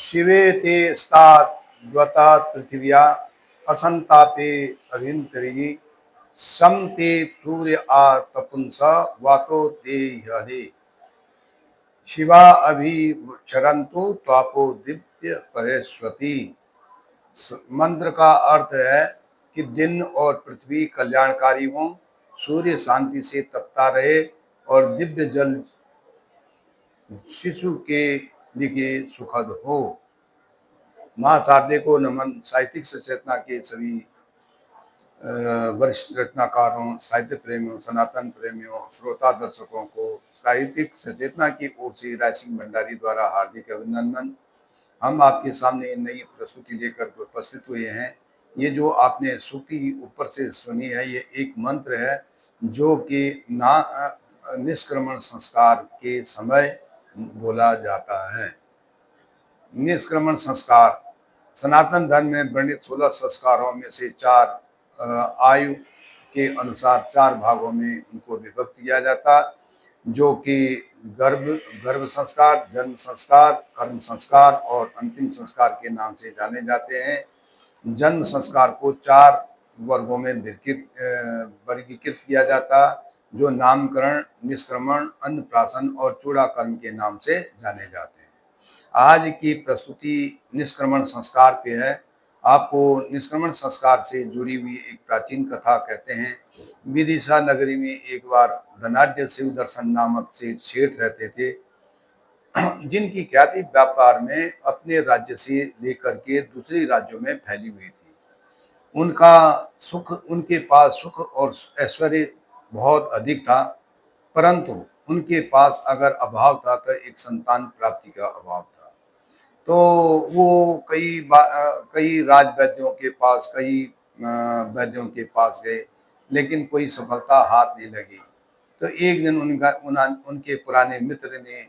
शिवे ते स्तात् द्वतात् पृथिव्या असंतापे अभिंतरिगी सम ते सूर्य आ तपुंस वातो ते यहे शिवा अभिचरन्तु त्वापो दिव्य परेश्वती। मंत्र का अर्थ है कि दिन और पृथ्वी कल्याणकारी हों, सूर्य शांति से तपता रहे और दिव्य जल शिशु के लिए सुखद हो। माँ शारदे को नमन। साहित्यिक सचेतना के सभी वरिष्ठ रचनाकारों, साहित्य प्रेमियों, सनातन प्रेमियों, श्रोता दर्शकों को साहित्यिक सचेतना की ओर से राय सिंह भंडारी द्वारा हार्दिक अभिनंदन। हम आपके सामने नई प्रस्तुति लेकर उपस्थित हुए हैं। ये जो आपने श्रुति ऊपर से सुनी है, ये एक मंत्र है जो कि निष्क्रमण संस्कार के समय बोला जाता है। निष्क्रमण संस्कार सनातन धर्म में वर्णित 16 संस्कारों में से 4 आयु के अनुसार 4 भागों में उनको विभक्त किया जाता, जो कि गर्भ संस्कार, जन्म संस्कार, कर्म संस्कार और अंतिम संस्कार के नाम से जाने जाते हैं। जन्म संस्कार को 4 वर्गों में वर्गीकृत किया जाता, जो नामकरण, निष्क्रमण, अन्नप्राशन और चूड़ाकर्म के नाम से जाने जाते हैं। आज की प्रस्तुति निष्क्रमण संस्कार पे है। आपको निष्क्रमण संस्कार से जुड़ी हुई एक प्राचीन कथा कहते हैं। विदिशा नगरी में एक बार धनाढ्य शिव दर्शन नामक से सेठ रहते थे, जिनकी ख्याति व्यापार में अपने राज्य से लेकर के दूसरे राज्यों में फैली हुई थी। उनके पास सुख और ऐश्वर्य बहुत अधिक था, परंतु उनके पास अगर अभाव था तो एक संतान प्राप्ति का अभाव था। तो वो कई राज वैद्यों के पास, कई वैद्यों के पास गए, लेकिन कोई सफलता हाथ नहीं लगी। तो एक दिन उनके पुराने मित्र ने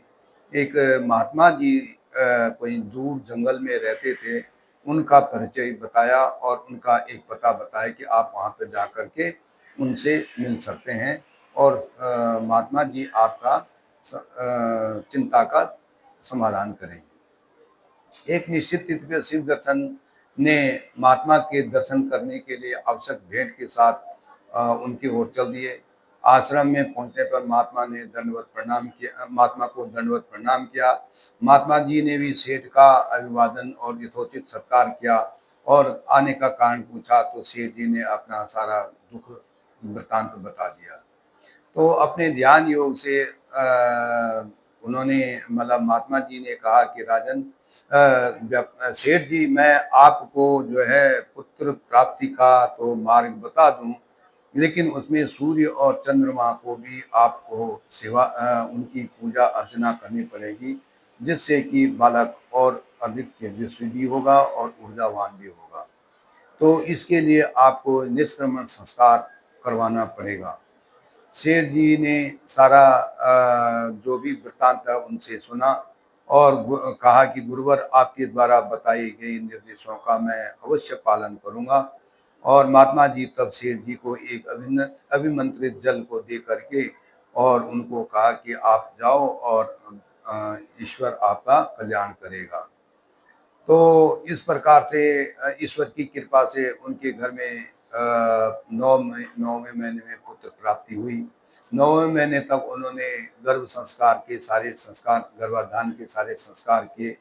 एक महात्मा जी कोई दूर जंगल में रहते थे, उनका परिचय बताया और उनका एक पता बताया कि आप वहाँ पर जा कर के उनसे मिल सकते हैं और महात्मा जी आपका चिंता का समाधान करेंगे। एक निश्चित तिथि पर शिव दर्शन ने महात्मा के दर्शन करने के लिए आवश्यक भेंट के साथ उनकी ओर चल दिए। आश्रम में पहुंचने पर महात्मा को दंडवत प्रणाम किया। महात्मा जी ने भी सेठ का अभिवादन और यथोचित सत्कार किया और आने का कारण पूछा तो सेठ जी ने अपना सारा दुख वृतांत बता दिया। तो अपने ध्यान योग से उन्होंने मतलब महात्मा जी ने कहा कि राजन, सेठ जी, मैं आपको जो है पुत्र प्राप्ति का तो मार्ग बता दूं, लेकिन उसमें सूर्य और चंद्रमा को भी आपको उनकी पूजा अर्चना करनी पड़ेगी, जिससे कि बालक और अधिक तेजस्वी भी होगा और ऊर्जावान भी होगा। तो इसके लिए आपको निष्क्रमण संस्कार करवाना पड़ेगा। शेर जी ने सारा जो भी वृत्तांत है उनसे सुना और कहा कि गुरुवर, आपके द्वारा बताए गए निर्देशों का मैं अवश्य पालन करूंगा। और महात्मा जी तब शेर जी को एक अभिमंत्रित जल को दे करके और उनको कहा कि आप जाओ और ईश्वर आपका कल्याण करेगा। तो इस प्रकार से ईश्वर की कृपा से उनके घर में 9वें महीने में पुत्र प्राप्ति हुई। 9वें महीने तक उन्होंने गर्भाधान के सारे संस्कार किए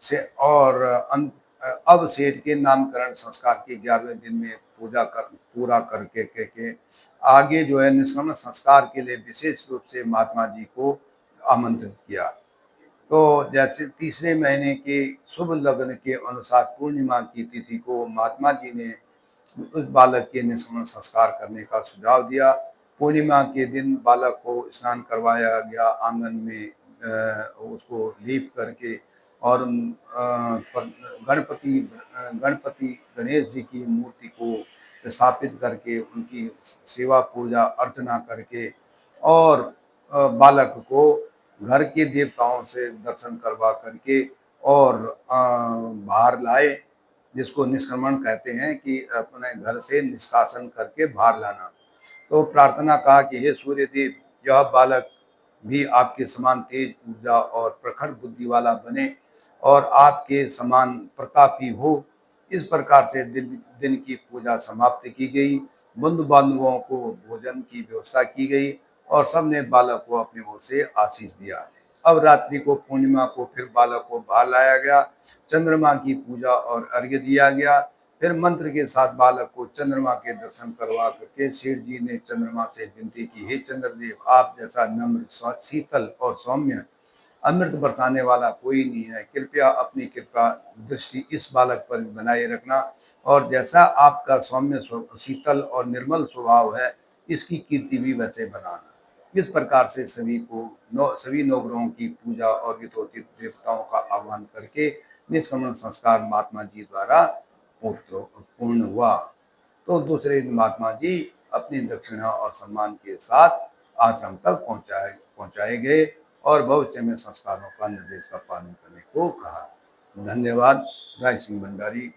से और अब सेठ के नामकरण संस्कार के 11वें दिन में पूरा करके के आगे जो है निष्क्रमण संस्कार के लिए विशेष रूप से महात्मा जी को आमंत्रित किया। तो जैसे तीसरे महीने के शुभ लग्न के अनुसार पूर्णिमा की तिथि को महात्मा जी ने उस बालक के निष्क्रमण संस्कार करने का सुझाव दिया। पूर्णिमा के दिन बालक को स्नान करवाया गया, आंगन में उसको लीप करके और गणपति गणेश जी की मूर्ति को स्थापित करके उनकी सेवा पूजा अर्चना करके और बालक को घर के देवताओं से दर्शन करवा करके और बाहर लाए, जिसको निष्क्रमण कहते हैं कि अपने घर से निष्कासन करके बाहर लाना। तो प्रार्थना कहा कि हे सूर्य देव, यह बालक भी आपके समान तेज ऊर्जा और प्रखर बुद्धि वाला बने और आपके समान प्रतापी हो। इस प्रकार से दिन की पूजा समाप्त की गई। बंधु बांधवों को भोजन की व्यवस्था की गई और सबने बालक को अपनी ओर से आशीष दिया। अब रात्रि को पूर्णिमा को फिर बालक को बाहर लाया गया, चंद्रमा की पूजा और अर्घ्य दिया गया। फिर मंत्र के साथ बालक को चंद्रमा के दर्शन करवा करके सेठ जी ने चंद्रमा से विनती की, हे चंद्रदेव, आप जैसा नम्र, शीतल और सौम्य अमृत बरसाने वाला कोई नहीं है। कृपया अपनी कृपा दृष्टि इस बालक पर बनाए रखना और जैसा आपका सौम्य, शीतल और निर्मल स्वभाव है, इसकी कीर्ति भी वैसे बनाना। इस प्रकार से सभी नवग्रहों की पूजा और यथोचित देवताओं का आह्वान करके निष्क्रमण संस्कार महात्मा जी द्वारा पूर्ण हुआ। तो दूसरे दिन महात्मा जी अपनी दक्षिणा और सम्मान के साथ आश्रम तक पहुंचाए गए और भविष्य में संस्कारों का निर्देश का पालन करने को कहा। धन्यवाद। राय सिंह भंडारी।